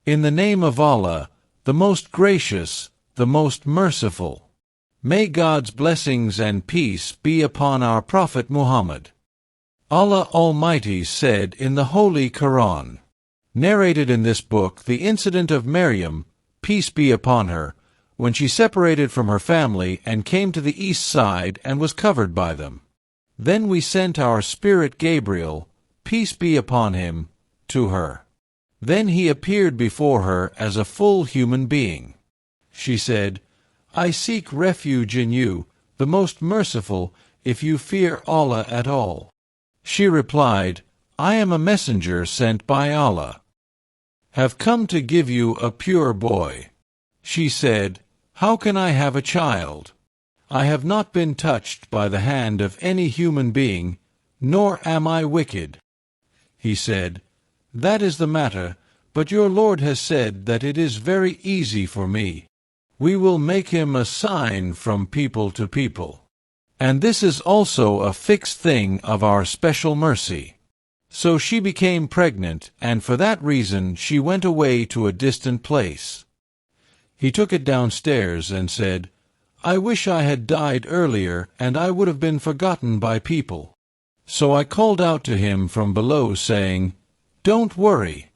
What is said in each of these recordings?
In the name of Allah, the most gracious, the most merciful. May God's blessings and peace be upon our Prophet Muhammad. Allah Almighty said in the Holy Koran, narrated in this book the incident of Maryam, peace be upon her, when she separated from her family and came to the east side and was covered by them. Then we sent our spirit Gabriel, peace be upon him, to her. Then he appeared before her as a full human being. She said, I seek refuge in you, the most merciful, if you fear Allah at all. She replied, I am a messenger sent by Allah. Have come to give you a pure boy. She said, How can I have a child? I have not been touched by the hand of any human being, nor am I wicked. He said, That is the matter, but your Lord has said that it is very easy for me. We will make him a sign from people to people. And this is also a fixed thing of our special mercy. So she became pregnant, and for that reason she went away to a distant place. He took it downstairs and said, I wish I had died earlier, and I would have been forgotten by people. So I called out to him from below, saying, Don't worry.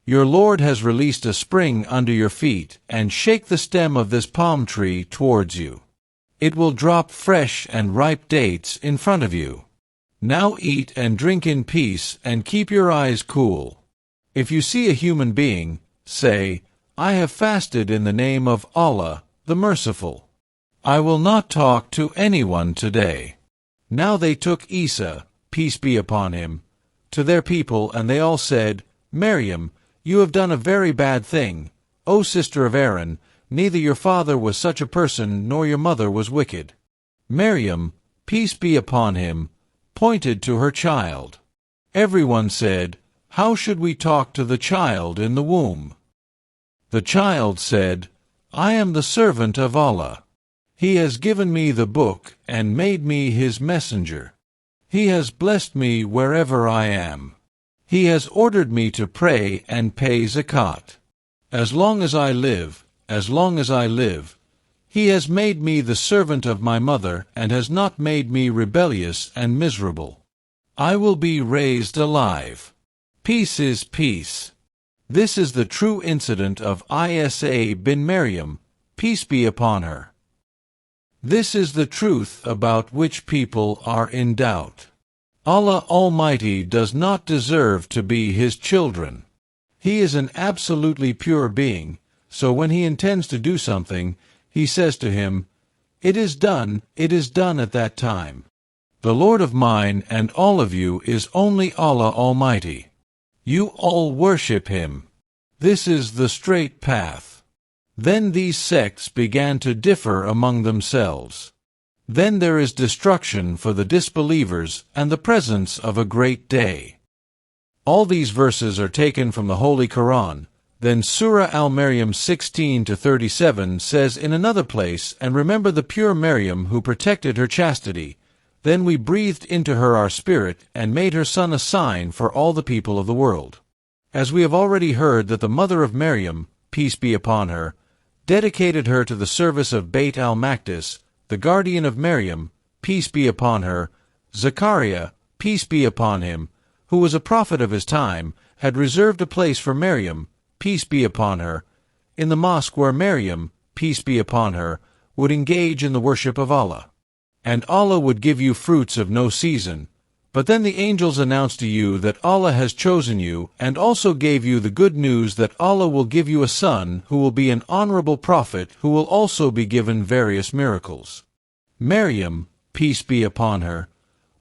Your Lord has released a spring under your feet, and shake the stem of this palm tree towards you. It will drop fresh and ripe dates in front of you. Now eat and drink in peace, and keep your eyes cool. If you see a human being, say, I have fasted in the name of Allah, the Merciful. I will not talk to anyone today. Now they took Isa, peace be upon him, to their people, and they all said, Maryam, you have done a very bad thing, O sister of Aaron. Neither your father was such a person, nor your mother was wicked. Maryam, peace be upon him, pointed to her child. Everyone said, How should we talk to the child in the womb? The child said, I am the servant of Allah. He has given me the book and made me his messenger. He has blessed me wherever I am. He has ordered me to pray and pay zakat. As long as I live, He has made me the servant of my mother, and has not made me rebellious and miserable. I will be raised alive. Peace is peace. This is the true incident of Isa bin Maryam, peace be upon her. This is the truth about which people are in doubt. Allah Almighty does not deserve to be His children. He is an absolutely pure being, so when He intends to do something, He says to Him, it is done at that time. The Lord of mine and all of you is only Allah Almighty. You all worship Him. This is the straight path. Then these sects began to differ among themselves. Then there is destruction for the disbelievers and the presence of a great day. All these verses are taken from the Holy Koran. Then Surah Al-Maryam 16-37 says in another place, And remember the pure Maryam who protected her chastity. Then we breathed into her our spirit, and made her son a sign for all the people of the world. As we have already heard that the mother of Maryam, peace be upon her, dedicated her to the service of Beit al-Maqdis, the guardian of Maryam, peace be upon her, Zechariah, peace be upon him, who was a prophet of his time, had reserved a place for Maryam, peace be upon her, in the mosque where Maryam, peace be upon her, would engage in the worship of Allah. And Allah would give you fruits of no season. But then the angels announced to you that Allah has chosen you, and also gave you the good news that Allah will give you a son who will be an honorable prophet who will also be given various miracles. Maryam, peace be upon her,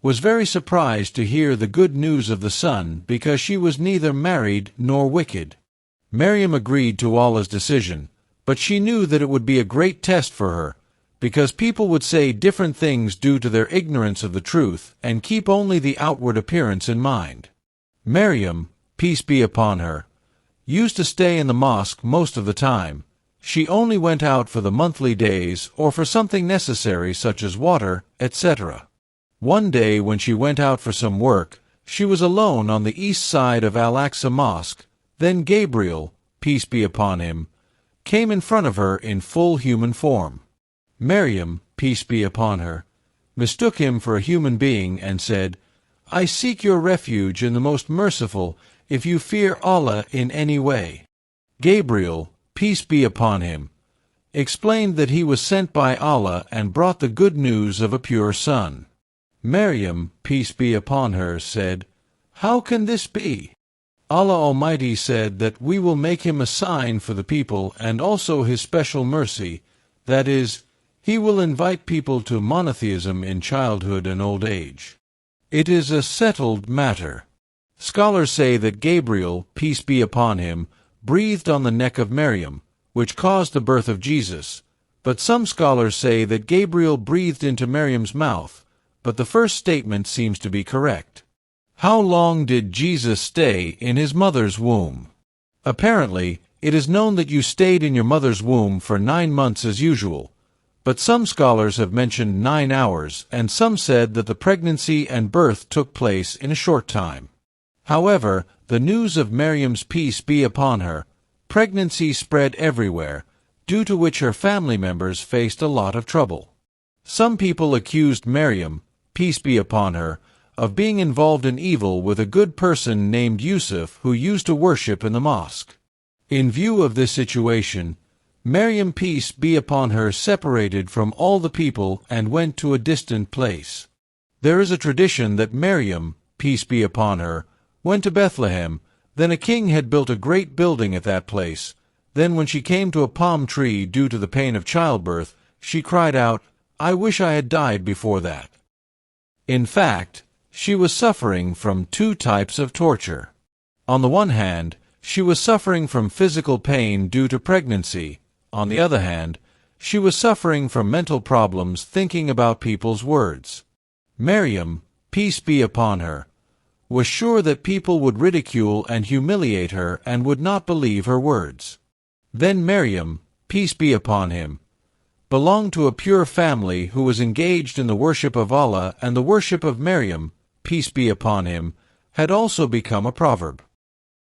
was very surprised to hear the good news of the son, because she was neither married nor wicked. Maryam agreed to Allah's decision, but she knew that it would be a great test for her, because people would say different things due to their ignorance of the truth, and keep only the outward appearance in mind. Maryam, peace be upon her, used to stay in the mosque most of the time. She only went out for the monthly days, or for something necessary such as water, etc. One day when she went out for some work, she was alone on the east side of Al-Aqsa Mosque. Then Gabriel, peace be upon him, came in front of her in full human form. Maryam, peace be upon her, mistook him for a human being and said, "I seek your refuge in the most merciful, if you fear Allah in any way." Gabriel, peace be upon him, explained that he was sent by Allah and brought the good news of a pure son. Maryam, peace be upon her, said, "How can this be?" Allah Almighty said that we will make him a sign for the people and also his special mercy, that is, he will invite people to monotheism in childhood and old age. It is a settled matter. Scholars say that Gabriel, peace be upon him, breathed on the neck of Maryam, which caused the birth of Jesus, but some scholars say that Gabriel breathed into Maryam's mouth, but the first statement seems to be correct. How long did Jesus stay in his mother's womb? Apparently, it is known that you stayed in your mother's womb for 9 months as usual, but some scholars have mentioned 9 hours, and some said that the pregnancy and birth took place in a short time. However, the news of Maryam's peace be upon her, pregnancy spread everywhere, due to which her family members faced a lot of trouble. Some people accused Maryam, peace be upon her, of being involved in evil with a good person named Yusuf who used to worship in the mosque. In view of this situation, Maryam, peace be upon her, separated from all the people and went to a distant place. There is a tradition that Maryam, peace be upon her, went to Bethlehem. Then a king had built a great building at that place. Then when she came to a palm tree due to the pain of childbirth, she cried out, "I wish I had died before that." In fact, she was suffering from 2 types of torture. On the one hand, she was suffering from physical pain due to pregnancy. On the other hand, she was suffering from mental problems thinking about people's words. Maryam, peace be upon her, was sure that people would ridicule and humiliate her and would not believe her words. Then Maryam, peace be upon him, belonged to a pure family who was engaged in the worship of Allah, and the worship of Maryam, peace be upon him, had also become a proverb.